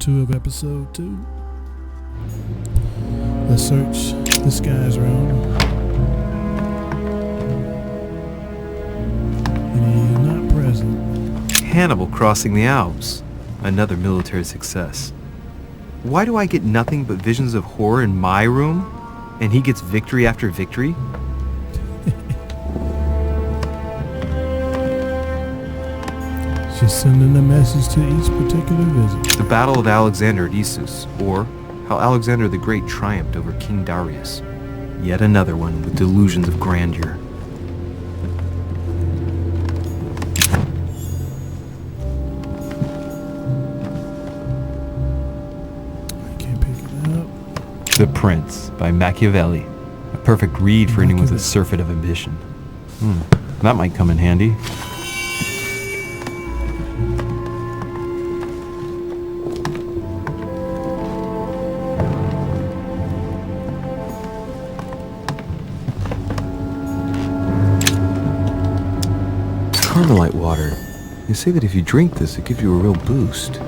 2 of episode 2. Let's search this guy's room. And he's not present. Hannibal crossing the Alps. Another military success. Why do I get nothing but visions of horror in my room? And he gets victory after victory? Just sending a message to each particular visit. The Battle of Alexander at Issus, or how Alexander the Great triumphed over King Darius. Yet another one with delusions of grandeur. I can't pick it up. The Prince by Machiavelli. A perfect read for anyone with a surfeit of ambition. That might come in handy. Carmelite water. They say that if you drink this, it gives you a real boost.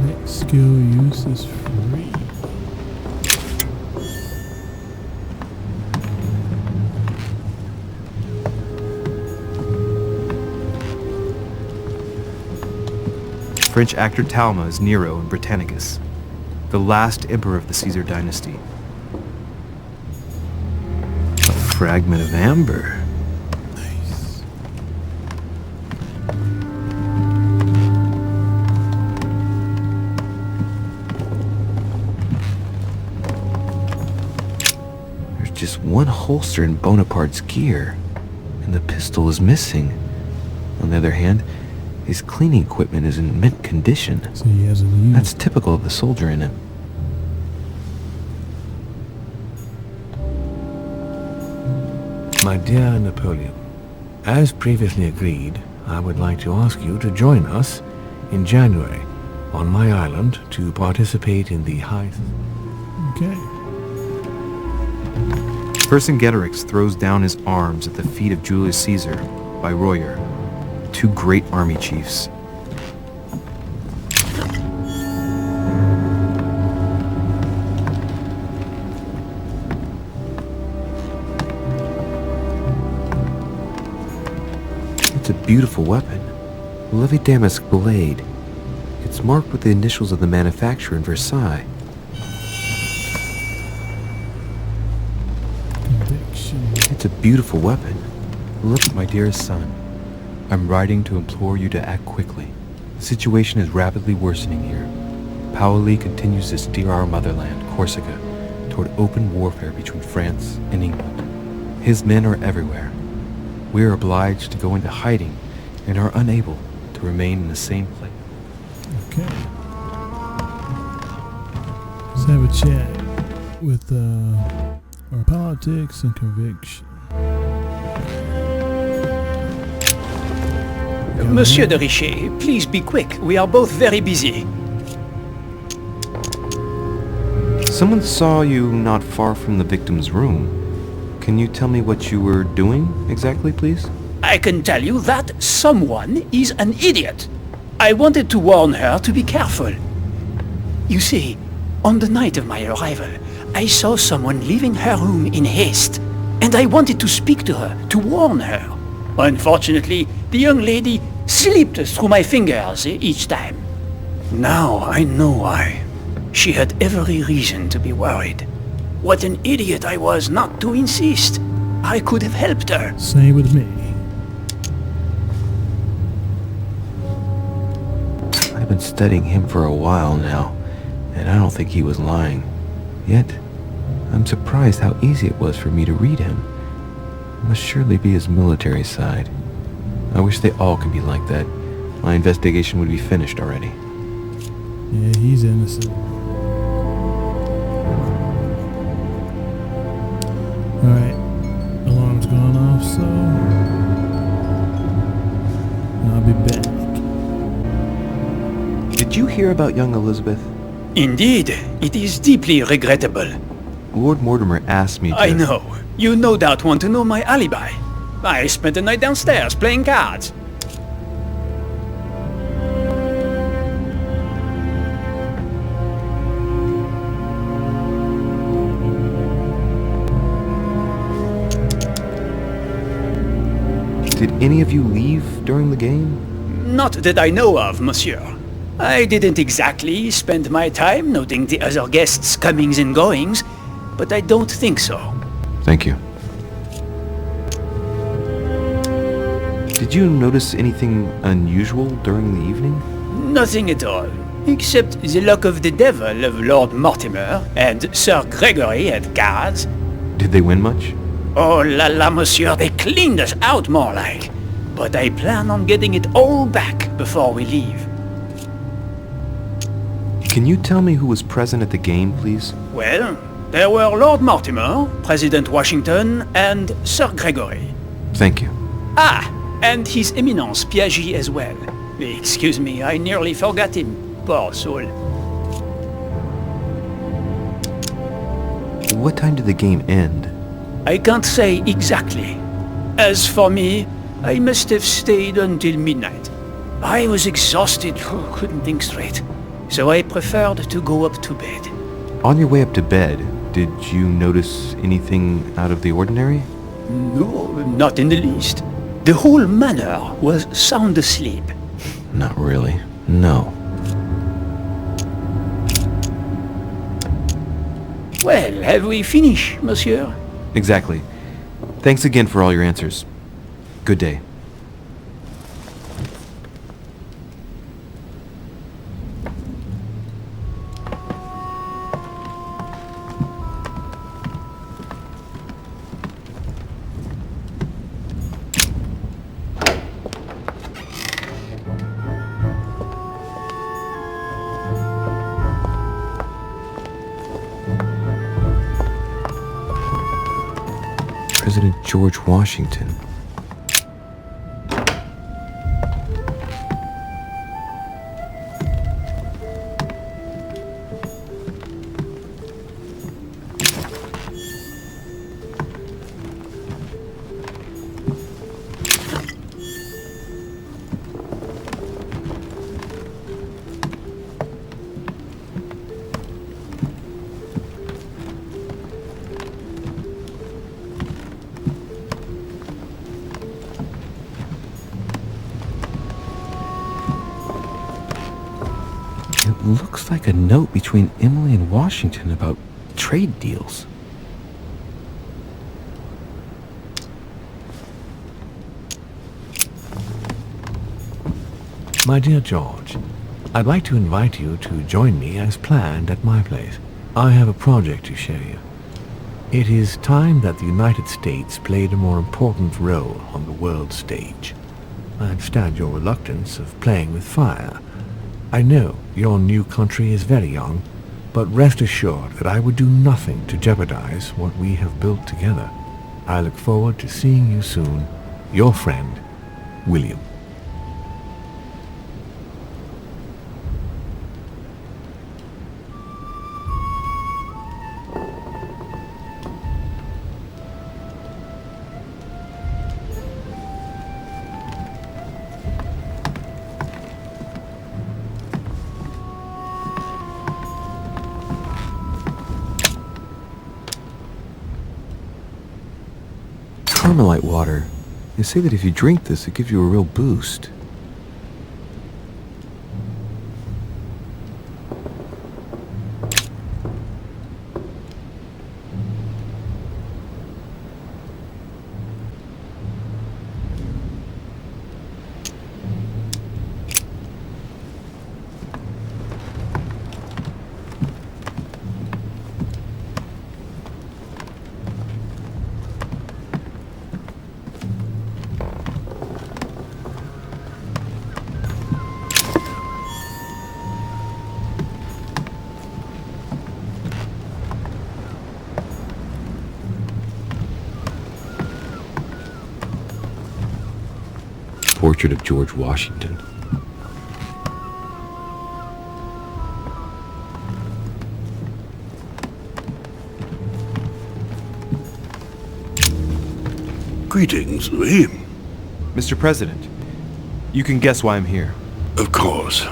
Next skill use is free. French actor Talma is Nero in Britannicus, the last emperor of the Caesar dynasty. A fragment of amber. Nice. There's just one holster in Bonaparte's gear, and the pistol is missing. On the other hand, his cleaning equipment is in mint condition. So he hasn't used. That's typical of the soldier in him. My dear Napoleon, as previously agreed, I would like to ask you to join us in January on my island to participate in the heist. Okay. Vercingetorix throws down his arms at the feet of Julius Caesar by Royer, two great army chiefs. It's a beautiful weapon, a Levi Damask blade. It's marked with the initials of the manufacturer in Versailles. Conviction. It's a beautiful weapon. Look, my dearest son. I'm writing to implore you to act quickly. The situation is rapidly worsening here. Paoli continues to steer our motherland, Corsica, toward open warfare between France and England. His men are everywhere. We are obliged to go into hiding and are unable to remain in the same place. Okay. Let's have a chat with our politics and conviction. Monsieur de Richet, please be quick. We are both very busy. Someone saw you not far from the victim's room. Can you tell me what you were doing exactly, please? I can tell you that someone is an idiot. I wanted to warn her to be careful. You see, on the night of my arrival, I saw someone leaving her room in haste, and I wanted to speak to her, to warn her. Unfortunately, the young lady slipped through my fingers each time. Now I know why. She had every reason to be worried. What an idiot I was not to insist. I could have helped her. Same with me. I've been studying him for a while now, and I don't think he was lying. Yet, I'm surprised how easy it was for me to read him. It must surely be his military side. I wish they all could be like that. My investigation would be finished already. Yeah, he's innocent. Alright. Alarm's gone off, so I'll be back. Did you hear about young Elizabeth? Indeed, it is deeply regrettable. Lord Mortimer asked me to... I know. You no doubt want to know my alibi. I spent the night downstairs playing cards. Did any of you leave during the game? Not that I know of, monsieur. I didn't exactly spend my time noting the other guests' comings and goings, but I don't think so. Thank you. Did you notice anything unusual during the evening? Nothing at all, except the luck of the devil of Lord Mortimer and Sir Gregory at cards. Did they win much? Oh la la, monsieur, they cleaned us out more like. But I plan on getting it all back before we leave. Can you tell me who was present at the game, please? Well, there were Lord Mortimer, President Washington, and Sir Gregory. Thank you. Ah, and His Eminence P.2 as well. Excuse me, I nearly forgot him. Poor soul. What time did the game end? I can't say exactly. As for me, I must have stayed until midnight. I was exhausted, couldn't think straight. So I preferred to go up to bed. On your way up to bed, did you notice anything out of the ordinary? No, not in the least. The whole manor was sound asleep. Not really. No. Well, have we finished, monsieur? Exactly. Thanks again for all your answers. Good day. President George Washington. It looks like a note between Emily and Washington about trade deals. My dear George, I'd like to invite you to join me as planned at my place. I have a project to show you. It is time that the United States played a more important role on the world stage. I understand your reluctance of playing with fire. I know your new country is very young, but rest assured that I would do nothing to jeopardize what we have built together. I look forward to seeing you soon. Your friend, William. Carmelite water. They say that if you drink this, it gives you a real boost. Portrait of George Washington. Greetings, Louis. Mr. President, you can guess why I'm here. Of course.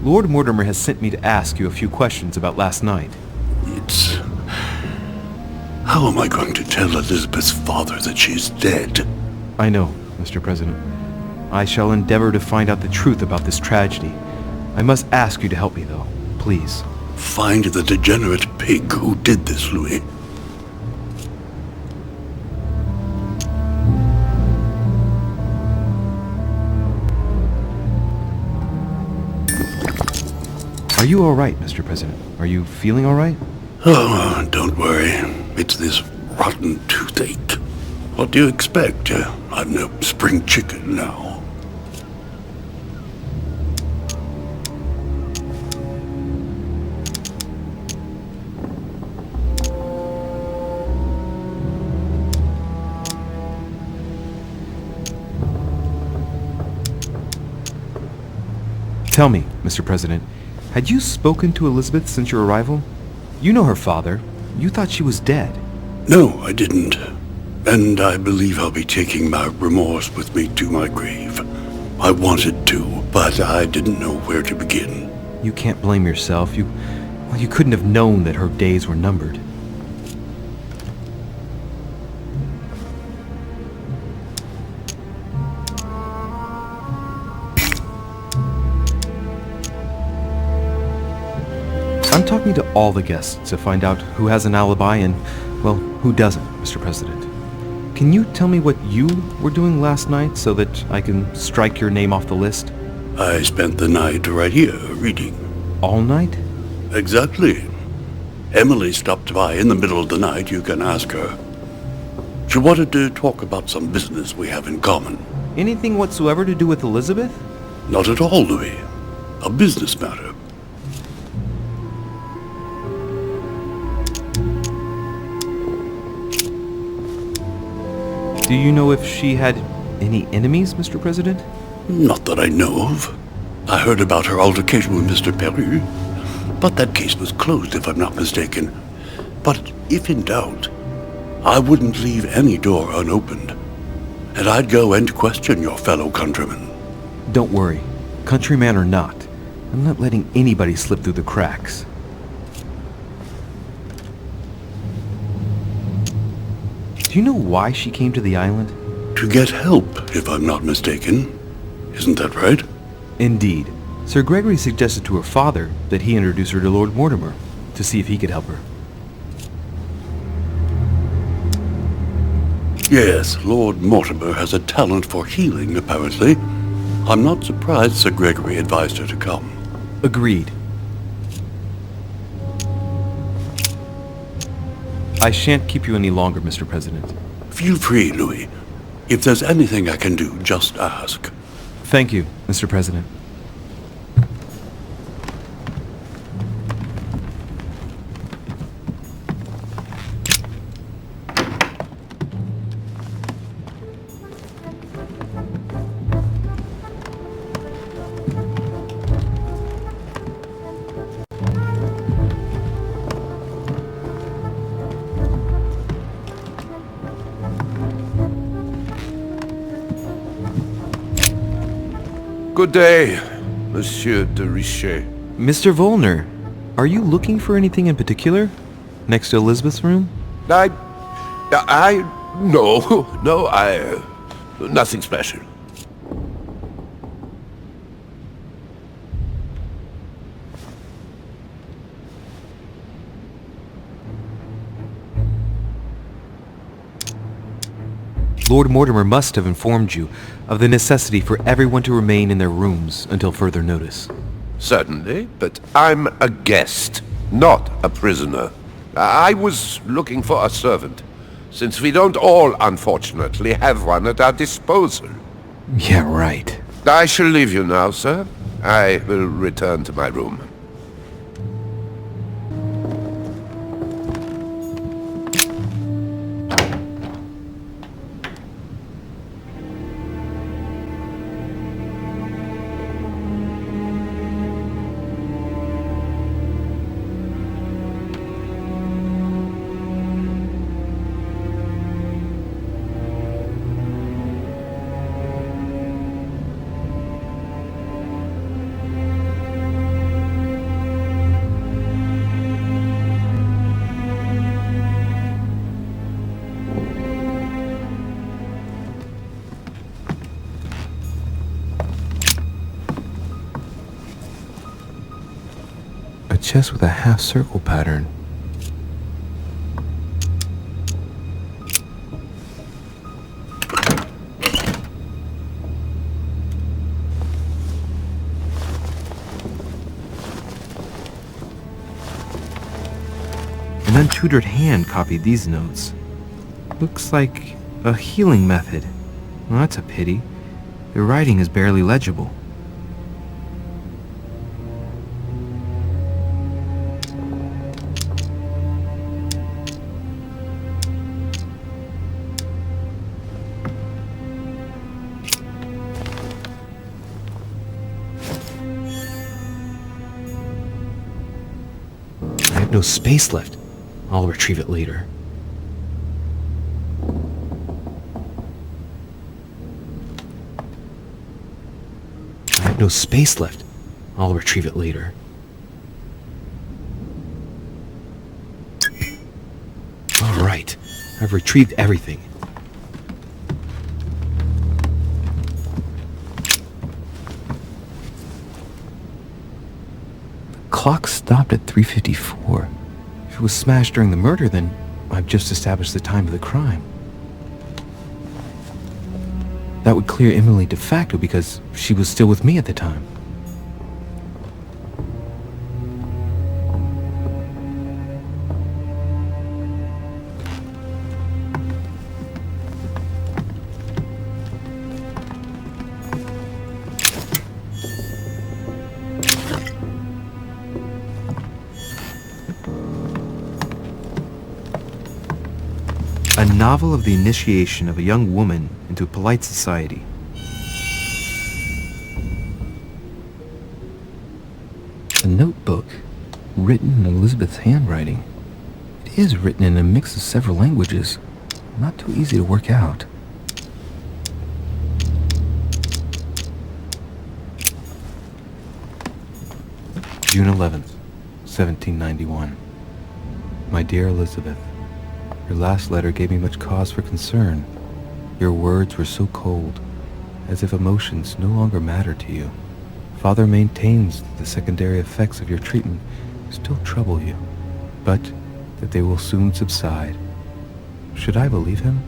Lord Mortimer has sent me to ask you a few questions about last night. It's... How am I going to tell Elizabeth's father that she's dead? I know, Mr. President. I shall endeavor to find out the truth about this tragedy. I must ask you to help me, though. Please. Find the degenerate pig who did this, Louis. Are you all right, Mr. President? Are you feeling all right? Oh, don't worry. It's this rotten toothache. What do you expect? I'm no spring chicken now. Tell me, Mr. President, had you spoken to Elizabeth since your arrival? You know her father. You thought she was dead. No, I didn't. And I believe I'll be taking my remorse with me to my grave. I wanted to, but I didn't know where to begin. You can't blame yourself. You couldn't have known that her days were numbered. I'm talking to all the guests to find out who has an alibi and, well, who doesn't, Mr. President. Can you tell me what you were doing last night so that I can strike your name off the list? I spent the night right here, reading. All night? Exactly. Emily stopped by in the middle of the night. You can ask her. She wanted to talk about some business we have in common. Anything whatsoever to do with Elizabeth? Not at all, Louis. A business matter. Do you know if she had any enemies, Mr. President? Not that I know of. I heard about her altercation with Mr. P.2, but that case was closed if I'm not mistaken. But if in doubt, I wouldn't leave any door unopened. And I'd go and question your fellow countrymen. Don't worry, countryman or not, I'm not letting anybody slip through the cracks. Do you know why she came to the island? To get help, if I'm not mistaken. Isn't that right? Indeed. Sir Gregory suggested to her father that he introduce her to Lord Mortimer, to see if he could help her. Yes, Lord Mortimer has a talent for healing, apparently. I'm not surprised Sir Gregory advised her to come. Agreed. I shan't keep you any longer, Mr. President. Feel free, Louis. If there's anything I can do, just ask. Thank you, Mr. President. Good day, Monsieur de Richet. Mr. Volner, are you looking for anything in particular? Next to Elizabeth's room? No, nothing special. Lord Mortimer must have informed you of the necessity for everyone to remain in their rooms until further notice. Certainly, but I'm a guest, not a prisoner. I was looking for a servant, since we don't all, unfortunately, have one at our disposal. Yeah, right. I shall leave you now, sir. I will return to my room. chest with a half-circle pattern. An untutored hand copied these notes. Looks like a healing method. Well, that's a pity. The writing is barely legible. I have no space left. I'll retrieve it later. I have no space left. I'll retrieve it later. All right, I've retrieved everything. The clock stopped at 3:54. If it was smashed during the murder, then I've just established the time of the crime. That would clear Emily de facto because she was still with me at the time. A novel of the initiation of a young woman into polite society. A notebook written in Elizabeth's handwriting. It is written in a mix of several languages. Not too easy to work out. June 11th, 1791. My dear Elizabeth, your last letter gave me much cause for concern. Your words were so cold, as if emotions no longer matter to you. Father maintains that the secondary effects of your treatment still trouble you, but that they will soon subside. Should I believe him?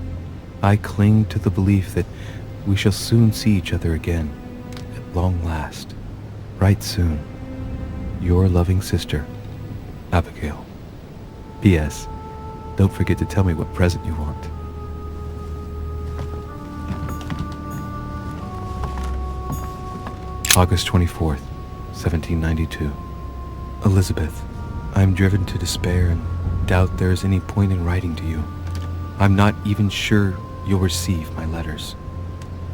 I cling to the belief that we shall soon see each other again, at long last. Right soon. Your loving sister, Abigail. P.S. Don't forget to tell me what present you want. August 24th, 1792. Elizabeth, I am driven to despair and doubt there is any point in writing to you. I'm not even sure you'll receive my letters.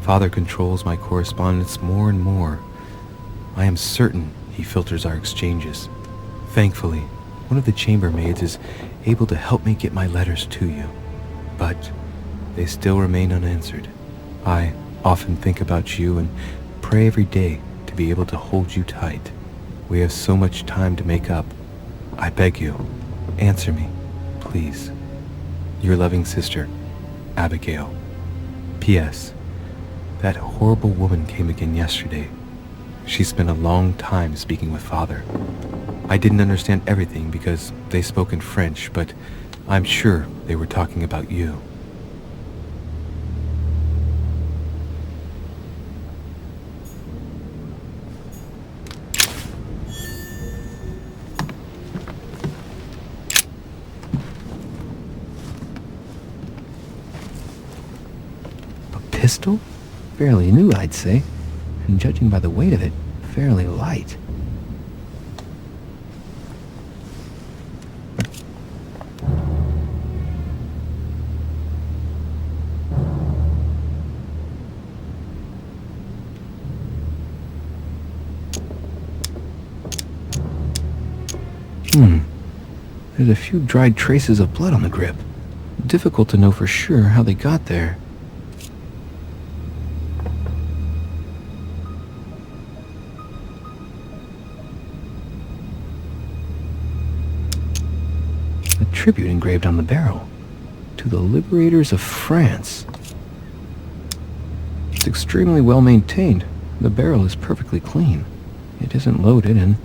Father controls my correspondence more and more. I am certain he filters our exchanges. Thankfully, one of the chambermaids is able to help me get my letters to you, but they still remain unanswered. I often think about you and pray every day to be able to hold you tight. We have so much time to make up. I beg you, answer me, please. Your loving sister, Abigail. P.S. That horrible woman came again yesterday. She spent a long time speaking with Father. I didn't understand everything because they spoke in French, but I'm sure they were talking about you. A pistol? Fairly new, I'd say, and judging by the weight of it, fairly light. There's a few dried traces of blood on the grip. Difficult to know for sure how they got there. A tribute engraved on the barrel. To the liberators of France. It's extremely well maintained. The barrel is perfectly clean. It isn't loaded and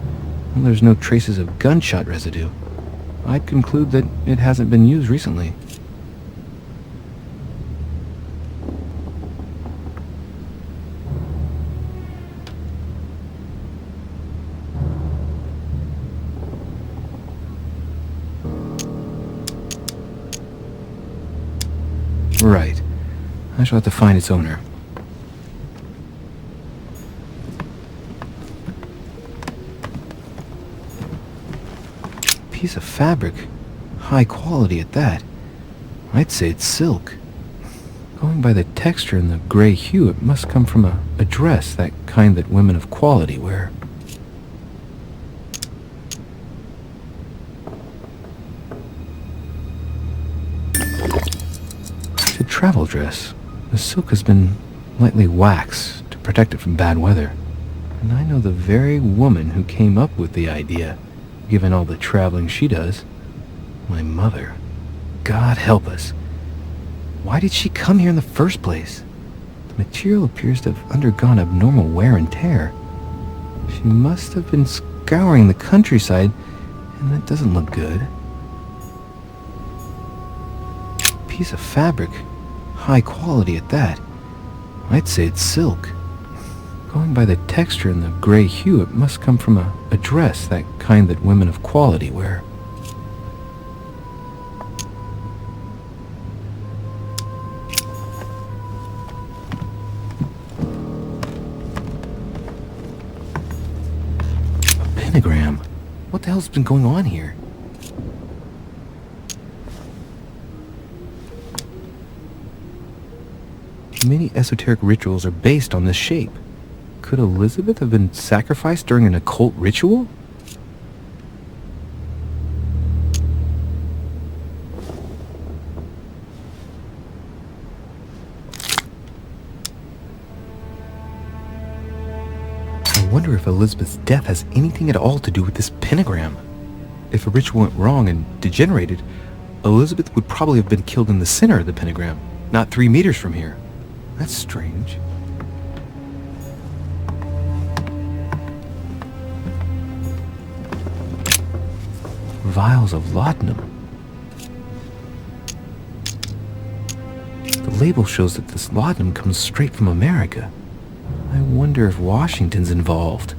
Well, there's no traces of gunshot residue. I'd conclude that it hasn't been used recently. Right. I shall have to find its owner. Piece of fabric. High quality at that. I'd say it's silk. Going by the texture and the gray hue, it must come from a dress, that kind that women of quality wear. It's a travel dress. The silk has been lightly waxed to protect it from bad weather. And I know the very woman who came up with the idea, given all the traveling she does. My mother. God help us. Why did she come here in the first place? The material appears to have undergone abnormal wear and tear. She must have been scouring the countryside, and that doesn't look good. Piece of fabric. High quality at that. I'd say it's silk. Going by the texture and the gray hue, it must come from a dress, that kind that women of quality wear. A pentagram? What the hell's been going on here? Many esoteric rituals are based on this shape. Could Elizabeth have been sacrificed during an occult ritual? I wonder if Elizabeth's death has anything at all to do with this pentagram. If a ritual went wrong and degenerated, Elizabeth would probably have been killed in the center of the pentagram, not 3 meters from here. That's strange. Vials of laudanum. The label shows that this laudanum comes straight from America. I wonder if Washington's involved.